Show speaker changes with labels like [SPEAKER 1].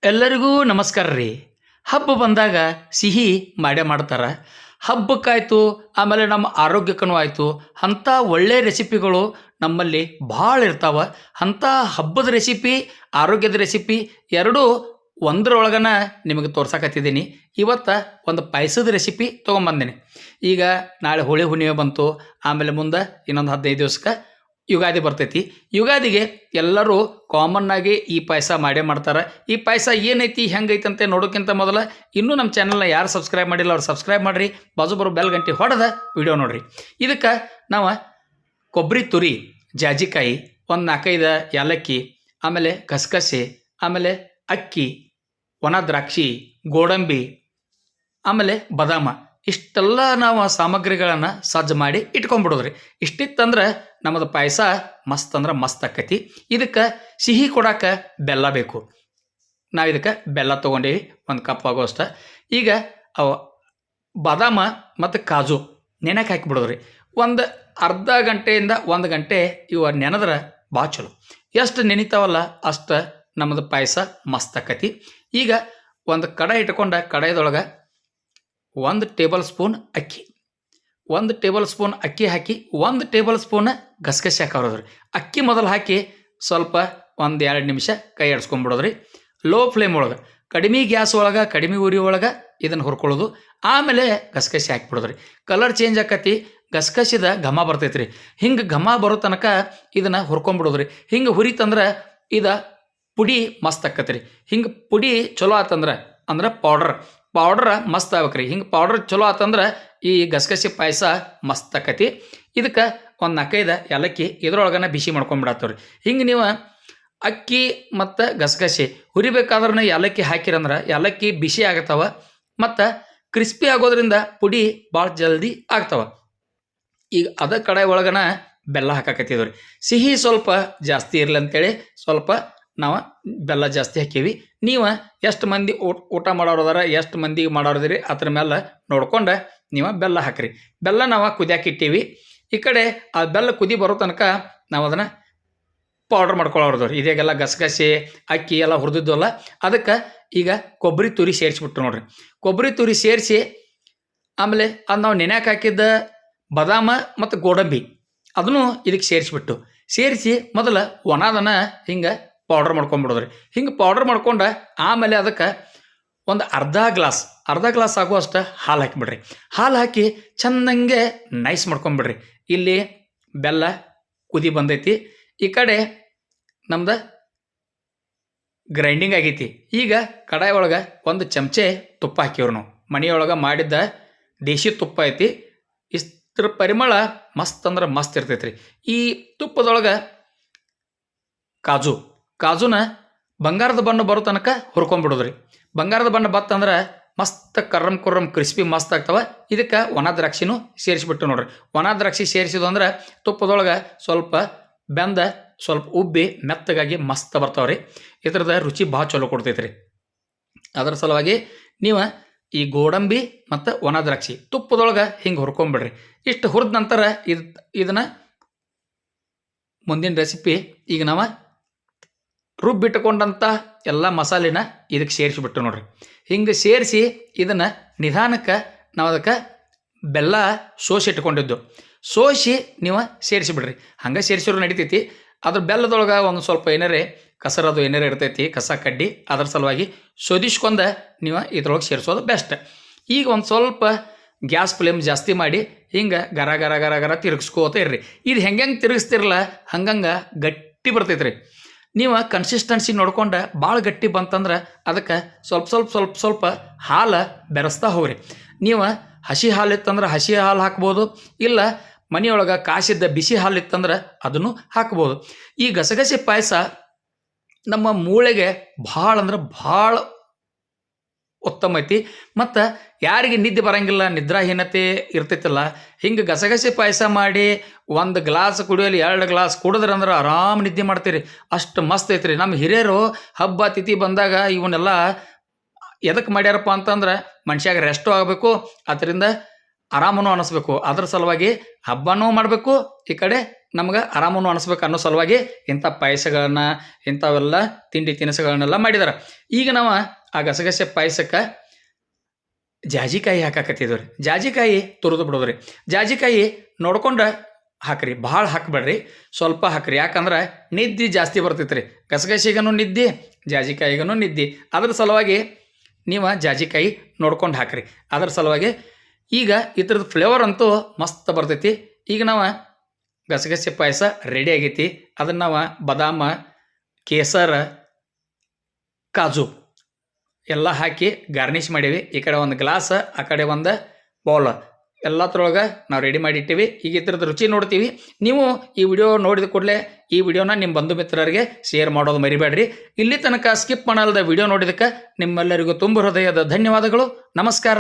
[SPEAKER 1] ಎಲ್ಲರಿಗೂ ನಮಸ್ಕಾರ ರೀ. ಹಬ್ಬ ಬಂದಾಗ ಸಿಹಿ ಮಾಡೇ ಮಾಡ್ತಾರೆ. ಹಬ್ಬಕ್ಕಾಯ್ತು, ಆಮೇಲೆ ನಮ್ಮ ಆರೋಗ್ಯಕ್ಕೂ ಆಯಿತು. ಅಂಥ ಒಳ್ಳೆ ರೆಸಿಪಿಗಳು ನಮ್ಮಲ್ಲಿ ಭಾಳ ಇರ್ತಾವೆ. ಅಂಥ ಹಬ್ಬದ ರೆಸಿಪಿ, ಆರೋಗ್ಯದ ರೆಸಿಪಿ ಎರಡೂ ಒಂದರೊಳಗನ ನಿಮಗೆ ತೋರ್ಸಕತ್ತಿದ್ದೀನಿ. ಇವತ್ತು ಒಂದು ಪಾಯಸದ ರೆಸಿಪಿ ತೊಗೊಂಬಂದಿನಿ. ಈಗ ನಾಳೆ ಹೋಳಿ ಹುಣ್ಣಿಮೆ ಬಂತು, ಆಮೇಲೆ ಮುಂದೆ ಇನ್ನೊಂದು 15 ದಿವಸಕ್ಕೆ ಯುಗಾದಿ ಬರ್ತೈತಿ. ಯುಗಾದಿಗೆ ಎಲ್ಲರೂ ಕಾಮನ್ನಾಗಿ ಈ ಪಾಯಸ ಮಾಡೇ ಮಾಡ್ತಾರೆ. ಈ ಪಾಯಸ ಏನೈತಿ ಹೆಂಗೈತಿ ಅಂತ ನೋಡೋಕ್ಕಿಂತ ಮೊದಲು ಇನ್ನೂ ನಮ್ಮ ಚಾನಲ್ನ ಯಾರು ಸಬ್ಸ್ಕ್ರೈಬ್ ಮಾಡಿಲ್ಲ ಅವ್ರು ಸಬ್ಸ್ಕ್ರೈಬ್ ಮಾಡಿರಿ. ಬಾಜು ಬರೋ ಬೆಲ್ ಗಂಟೆ ಹೊಡೆದ ವಿಡಿಯೋ ನೋಡಿರಿ. ಇದಕ್ಕೆ ನಾವು ಕೊಬ್ಬರಿ ತುರಿ, ಜಾಜಿಕಾಯಿ, ಒಂದು 4-5 ಏಲಕ್ಕಿ, ಆಮೇಲೆ ಗಸಗಸೆ, ಆಮೇಲೆ ಅಕ್ಕಿ, ಒಣ ದ್ರಾಕ್ಷಿ, ಗೋಡಂಬಿ, ಆಮೇಲೆ ಬಾದಾಮ, ಇಷ್ಟೆಲ್ಲ ನಾವು ಸಾಮಗ್ರಿಗಳನ್ನು ಸಜ್ಜು ಮಾಡಿ ಇಟ್ಕೊಂಡ್ಬಿಡೋದ್ರಿ. ಇಷ್ಟಿತ್ತಂದ್ರೆ ನಮ್ಮದು ಪಾಯಸ ಮಸ್ತ್ ಅಂದ್ರೆ ಮಸ್ತ್ ಆಕೈತಿ. ಇದಕ್ಕೆ ಸಿಹಿ ಕೊಡೋಕೆ ಬೆಲ್ಲ ಬೇಕು. ನಾವು ಇದಕ್ಕೆ ಬೆಲ್ಲ ತೊಗೊಂಡೇವಿ, 1 ಕಪ್ ಆಗೋಷ್ಟ. ಈಗ ಅವು ಬಾದಾಮ ಮತ್ತು ಕಾಜು ನೆನೆಗೆ ಹಾಕಿಬಿಡೋದ್ರಿ. ಒಂದು ಅರ್ಧ ಗಂಟೆಯಿಂದ 1 ಗಂಟೆ ಇವು ನೆನೆದ್ರೆ ಭಾಳ ಚಲೋ. ಎಷ್ಟು ನೆನಿತಾವಲ್ಲ ಅಷ್ಟು ನಮ್ಮದು ಪಾಯಸ ಮಸ್ತ್ ಆಕೈತಿ. ಈಗ ಒಂದು ಕಡಾಯಿ ಇಟ್ಕೊಂಡ ಕಡಾಯಿದೊಳಗೆ 1 ಟೇಬಲ್ ಸ್ಪೂನ್ ಅಕ್ಕಿ, 1 ಟೇಬಲ್ ಸ್ಪೂನ್ ಅಕ್ಕಿ ಹಾಕಿ 1 ಟೇಬಲ್ ಸ್ಪೂನ್ ಗಸಗಸೆ ಹಾಕೋದ್ರಿ. ಅಕ್ಕಿ ಮೊದಲು ಹಾಕಿ ಸ್ವಲ್ಪ 1-2 ನಿಮಿಷ ಕೈ ಆಡಿಸ್ಕೊಂಡ್ಬಿಡೋದ್ರಿ. ಲೋ ಫ್ಲೇಮ್ ಒಳಗೆ, ಕಡಿಮೆ ಗ್ಯಾಸ್ ಒಳಗೆ, ಕಡಿಮೆ ಉರಿ ಒಳಗೆ ಇದನ್ನು ಹುರ್ಕೊಳ್ಳೋದು. ಆಮೇಲೆ ಗಸಗಸೆ ಹಾಕಿಬಿಡೋದ್ರಿ. ಕಲರ್ ಚೇಂಜ್ ಆಕತಿ, ಗಸಗಸಿದ ಘಮ ಬರ್ತೈತ್ರಿ. ಹಿಂಗೆ ಘಮ ಬರೋ ತನಕ ಇದನ್ನು ಹುರ್ಕೊಂಡ್ಬಿಡೋದ್ರಿ. ಹಿಂಗೆ ಹುರಿತಂದ್ರೆ ಇದು ಪುಡಿ ಮಸ್ತ್ ಆಕತ್ರಿ. ಹಿಂಗೆ ಪುಡಿ ಚಲೋ ಆತಂದ್ರೆ ಪೌಡ್ರ್ ಮಸ್ತ್ ಆಗ್ಬೇಕ್ರಿ. ಹಿಂಗೆ ಪೌಡ್ರ್ ಚಲೋ ಆತಂದ್ರೆ ಈ ಗಸಗಸೆ ಪಾಯಸ ಮಸ್ತ್ ಆಕತಿ. ಇದಕ್ಕೆ ಒಂದು 4-5 ಏಲಕ್ಕಿ ಇದ್ರೊಳಗನ ಬಿಸಿ ಮಾಡ್ಕೊಂಡ್ಬಿಡತ್ತವ್ರಿ. ಹಿಂಗೆ ನೀವು ಅಕ್ಕಿ ಮತ್ತು ಗಸಗಸೆ ಹುರಿಬೇಕಾದ್ರೆ ಏಲಕ್ಕಿ ಹಾಕಿರಂದ್ರೆ ಏಲಕ್ಕಿ ಬಿಸಿ ಆಗತ್ತವ ಮತ್ತು ಕ್ರಿಸ್ಪಿ ಆಗೋದ್ರಿಂದ ಪುಡಿ ಭಾಳ ಜಲ್ದಿ ಆಗ್ತವ. ಈಗ ಅದ ಕಡಾಯಿ ಒಳಗನ ಬೆಲ್ಲ ಹಾಕಾಕತ್ತಿದ್ವಿ. ಸಿಹಿ ಸ್ವಲ್ಪ ಜಾಸ್ತಿ ಇರಲಿ ಅಂತೇಳಿ ಸ್ವಲ್ಪ ನಾವು ಬೆಲ್ಲ ಜಾಸ್ತಿ ಹಾಕೀವಿ. ನೀವು ಎಷ್ಟು ಮಂದಿ ಊಟ ಮಾಡೋರದಾರ, ಎಷ್ಟು ಮಂದಿಗೆ ಮಾಡೋರದಿರಿ ಅದ್ರ ಮೇಲೆ ನೋಡ್ಕೊಂಡು ನೀವು ಬೆಲ್ಲ ಹಾಕಿರಿ. ಬೆಲ್ಲ ನಾವು ಕುದಿಯಾಕಿಟ್ಟೀವಿ. ಈ ಕಡೆ ಆ ಬೆಲ್ಲ ಕುದಿ ಬರೋ ತನಕ ನಾವು ಅದನ್ನು ಪೌಡ್ರ್ ಮಾಡ್ಕೊಳ್ಳೋರ್ದವ್ರಿ. ಇದೇಗೆಲ್ಲ ಗಸಗಸೆ ಅಕ್ಕಿ ಎಲ್ಲ ಹುರಿದಿದ್ವಲ್ಲ, ಅದಕ್ಕೆ ಈಗ ಕೊಬ್ಬರಿ ತುರಿ ಸೇರಿಸ್ಬಿಟ್ಟು ನೋಡ್ರಿ. ಕೊಬ್ಬರಿ ತುರಿ ಸೇರಿಸಿ ಆಮೇಲೆ ಅದು ನಾವು ನೆನೆಯಾಕೆ ಹಾಕಿದ್ದ ಬಾದಾಮ ಮತ್ತು ಗೋಡಂಬಿ ಅದನ್ನು ಇದಕ್ಕೆ ಸೇರಿಸಿ ಮೊದಲು ಒಣದನ ಹಿಂಗೆ ಪೌಡ್ರ್ ಮಾಡ್ಕೊಂಡ್ಬಿಡೋದ್ರಿ. ಹಿಂಗೆ ಪೌಡ್ರ್ ಮಾಡ್ಕೊಂಡು ಆಮೇಲೆ ಅದಕ್ಕೆ ಒಂದು ಅರ್ಧ ಗ್ಲಾಸ್ ಆಗುವಷ್ಟು ಹಾಲು ಹಾಕಿಬಿಡ್ರಿ. ಹಾಲು ಹಾಕಿ ಚೆಂದಂಗೆ ನೈಸ್ ಮಾಡ್ಕೊಂಬಿಡ್ರಿ. ಇಲ್ಲಿ ಬೆಲ್ಲ ಕುದಿ ಬಂದೈತಿ, ಈ ಕಡೆ ನಮ್ದು ಗ್ರೈಂಡಿಂಗ್ ಆಗೈತಿ. ಈಗ ಕಡಾಯಿ ಒಳಗೆ 1 ಚಮಚೆ ತುಪ್ಪ ಹಾಕಿವ್ರಿ. ನಾವು ಮನೆಯೊಳಗೆ ಮಾಡಿದ್ದ ದೇಶಿ ತುಪ್ಪ ಐತಿ. ಇಷ್ಟ್ರ ಪರಿಮಳ ಮಸ್ತ್ ಅಂದ್ರೆ ಮಸ್ತ್ ಇರ್ತೈತ್ರಿ. ಈ ತುಪ್ಪದೊಳಗೆ ಕಾಜುನ ಬಂಗಾರದ ಬಣ್ಣ ಬರೋ ತನಕ ಹುರ್ಕೊಂಡ್ಬಿಡೋದ್ರಿ. ಬಂಗಾರದ ಬಣ್ಣ ಬತ್ತಂದ್ರೆ ಮಸ್ತ್ ಕರ್ರಮ್ ಕ್ರಿಸ್ಪಿ ಮಸ್ತ್ ಆಗ್ತವೆ. ಇದಕ್ಕೆ ಒಣ ದ್ರಾಕ್ಷಿನೂ ಸೇರಿಸ್ಬಿಟ್ಟು ನೋಡ್ರಿ. ಒಣ ದ್ರಾಕ್ಷಿ ಸೇರಿಸಿದು ಅಂದ್ರೆ ತುಪ್ಪದೊಳಗೆ ಸ್ವಲ್ಪ ಬೆಂದ ಸ್ವಲ್ಪ ಉಬ್ಬಿ ಮೆತ್ತಗಾಗಿ ಮಸ್ತ್ ಬರ್ತಾವ್ರಿ. ಇದ್ರದ ರುಚಿ ಭಾಳ ಚಲೋ ಕೊಡ್ತೈತ್ರಿ. ಅದರ ಸಲುವಾಗಿ ನೀವು ಈ ಗೋಡಂಬಿ ಮತ್ತು ಒಣ ದ್ರಾಕ್ಷಿ ತುಪ್ಪದೊಳಗೆ ಹಿಂಗೆ ಹುರ್ಕೊಂಬಿಡ್ರಿ. ಇಷ್ಟು ಹುರಿದ ನಂತರ ಇದನ್ನು ಮುಂದಿನ ರೆಸಿಪಿ ಈಗ ನಾವು ರುಬ್ಬಿಟ್ಟುಕೊಂಡಂಥ ಎಲ್ಲ ಮಸಾಲೆನ ಇದಕ್ಕೆ ಸೇರಿಸಿಬಿಟ್ಟು ನೋಡ್ರಿ. ಹಿಂಗೆ ಸೇರಿಸಿ ಇದನ್ನು ನಿಧಾನಕ್ಕೆ ನಾವು ಅದಕ್ಕೆ ಬೆಲ್ಲ ಸೋಸಿಟ್ಕೊಂಡಿದ್ದು ನೀವು ಸೇರಿಸಿಬಿಡ್ರಿ. ಹಂಗೆ ಸೇರಿಸಿದ್ರು ನಡಿತೈತಿ. ಅದ್ರ ಬೆಲ್ಲದೊಳಗೆ ಒಂದು ಸ್ವಲ್ಪ ಏನಾರೇ ಕಸರದು ಏನಾರೇ ಇರ್ತೈತಿ, ಕಸ ಕಡ್ಡಿ. ಅದರ ಸಲುವಾಗಿ ಶೋಧಿಸ್ಕೊಂಡು ನೀವು ಇದ್ರೊಳಗೆ ಸೇರಿಸೋದು ಬೆಸ್ಟ್. ಈಗ ಒಂದು ಸ್ವಲ್ಪ ಗ್ಯಾಸ್ ಫ್ಲೇಮ್ ಜಾಸ್ತಿ ಮಾಡಿ ಹಿಂಗೆ ಗರ ಗರ ಗರ ಗರ ತಿರುಗಿಸ್ಕೋತ ಇರ್ರಿ. ಇದು ಹೆಂಗೆ ತಿರುಗಿಸ್ತಿರಲ್ಲ ಹಂಗಂಗೆ ಗಟ್ಟಿ ಬರ್ತೈತ್ರಿ. ನೀವು ಕನ್ಸಿಸ್ಟೆನ್ಸಿ ನೋಡ್ಕೊಂಡು ಭಾಳ ಗಟ್ಟಿ ಬಂತಂದ್ರೆ ಅದಕ್ಕೆ ಸ್ವಲ್ಪ ಹಾಲು ಬೆರೆಸ್ತಾ ಹೋಗ್ರಿ. ನೀವು ಹಸಿ ಹಾಲು ಇತ್ತಂದ್ರೆ ಹಸಿ ಹಾಲು ಹಾಕ್ಬೋದು, ಇಲ್ಲ ಮನೆಯೊಳಗೆ ಕಾಸಿದ್ದ ಬಿಸಿ ಹಾಲು ಇತ್ತಂದ್ರೆ ಅದನ್ನು ಹಾಕ್ಬೋದು. ಈ ಗಸಗಸೆ ಪಾಯಸ ನಮ್ಮ ಮೂಳೆಗೆ ಭಾಳ ಅಂದ್ರೆ ಭಾಳ ಉತ್ತಮ ಐತಿ. ಮತ್ತು ಯಾರಿಗೆ ನಿದ್ದೆ ಬರೋಂಗಿಲ್ಲ, ನಿದ್ರಾಹೀನತೆ ಇರ್ತೈತಿಲ್ಲ, ಹಿಂಗೆ ಗಸಗಸೆ ಪಾಯಸ ಮಾಡಿ 1 ಗ್ಲಾಸ್ ಕುಡಿಯೋಲಿ 2 ಗ್ಲಾಸ್ ಕುಡಿದ್ರಂದ್ರೆ ಆರಾಮ್ ನಿದ್ದೆ ಮಾಡ್ತೀರಿ. ಅಷ್ಟು ಮಸ್ತ್ ಐತ್ರಿ. ನಮ್ಮ ಹಿರಿಯರು ಹಬ್ಬ ತಿಥಿ ಬಂದಾಗ ಇವನ್ನೆಲ್ಲ ಎದಕ್ಕೆ ಮಾಡ್ಯಾರಪ್ಪ ಅಂತಂದ್ರೆ ಮನುಷ್ಯಾಗ ರೆಸ್ಟು ಆಗಬೇಕು, ಅದರಿಂದ ಆರಾಮನೂ ಅನ್ನಿಸ್ಬೇಕು. ಅದ್ರ ಸಲುವಾಗಿ ಹಬ್ಬನೂ ಮಾಡಬೇಕು, ಈ ಕಡೆ ನಮ್ಗೆ ಆರಾಮನ್ನು ಅನಿಸ್ಬೇಕು ಅನ್ನೋ ಸಲುವಾಗಿ ಇಂಥ ಪಾಯಸಗಳನ್ನ ಇಂಥವೆಲ್ಲ ತಿಂಡಿ ತಿನಿಸುಗಳನ್ನೆಲ್ಲ ಮಾಡಿದಾರೆ. ಈಗ ನಾವು ಆ ಗಸಗಸೆ ಪಾಯಸಕ್ಕೆ ಜಾಜಿಕಾಯಿ ಹಾಕಾಕತ್ತಿದ್ವಿ ರೀ. ಜಾಜಿಕಾಯಿ ತುರಿದು ಬಿಡೋದ್ರಿ. ಜಾಜಿಕಾಯಿ ನೋಡ್ಕೊಂಡು ಹಾಕ್ರಿ, ಭಾಳ ಹಾಕಬೇಡ್ರಿ, ಸ್ವಲ್ಪ ಹಾಕ್ರಿ. ಯಾಕಂದ್ರೆ ನಿದ್ದೆ ಜಾಸ್ತಿ ಬರ್ತೈತೆ ರೀ. ಗಸಗಸಿಗೂ ನಿದ್ದೆ, ಜಾಜಿಕಾಯಿಗೂ ನಿದ್ದೆ. ಅದ್ರ ಸಲುವಾಗಿ ನೀವು ಜಾಜಿಕಾಯಿ ನೋಡ್ಕೊಂಡು ಹಾಕ್ರಿ. ಅದ್ರ ಸಲುವಾಗಿ ಈಗ ಇದ್ರದ್ದು ಫ್ಲೇವರ್ ಅಂತೂ ಮಸ್ತ್ ಬರ್ತೈತಿ. ಈಗ ನಾವು ಗಸಗಸೆ ಪಾಯಸ ರೆಡಿ ಆಗೈತಿ. ಅದನ್ನು ನಾವು ಬಾದಾಮ, ಕೇಸರ, ಕಾಜು ಎಲ್ಲ ಹಾಕಿ ಗಾರ್ನಿಷ್ ಮಾಡೀವಿ. ಈ ಕಡೆ ಒಂದು ಗ್ಲಾಸ್, ಆ ಕಡೆ ಒಂದು ಬೌಲ್, ಎಲ್ಲತ್ರೊಳಗೆ ನಾವು ರೆಡಿ ಮಾಡಿಟ್ಟಿವಿ. ಈಗ ಇದ್ರದ್ದು ರುಚಿ ನೋಡ್ತೀವಿ. ನೀವು ಈ ವಿಡಿಯೋ ನೋಡಿದ ಕೂಡಲೇ ಈ ವಿಡಿಯೋನ ನಿಮ್ಮ ಬಂಧು ಮಿತ್ರರಿಗೆ ಶೇರ್ ಮಾಡೋದು ಮರಿಬೇಡ್ರಿ. ಇಲ್ಲಿ ತನಕ ಸ್ಕಿಪ್ ಮಾಡಲ್ದ ವಿಡಿಯೋ ನೋಡಿದಕ್ಕೆ ನಿಮ್ಮೆಲ್ಲರಿಗೂ ತುಂಬ ಹೃದಯದ ಧನ್ಯವಾದಗಳು. ನಮಸ್ಕಾರ.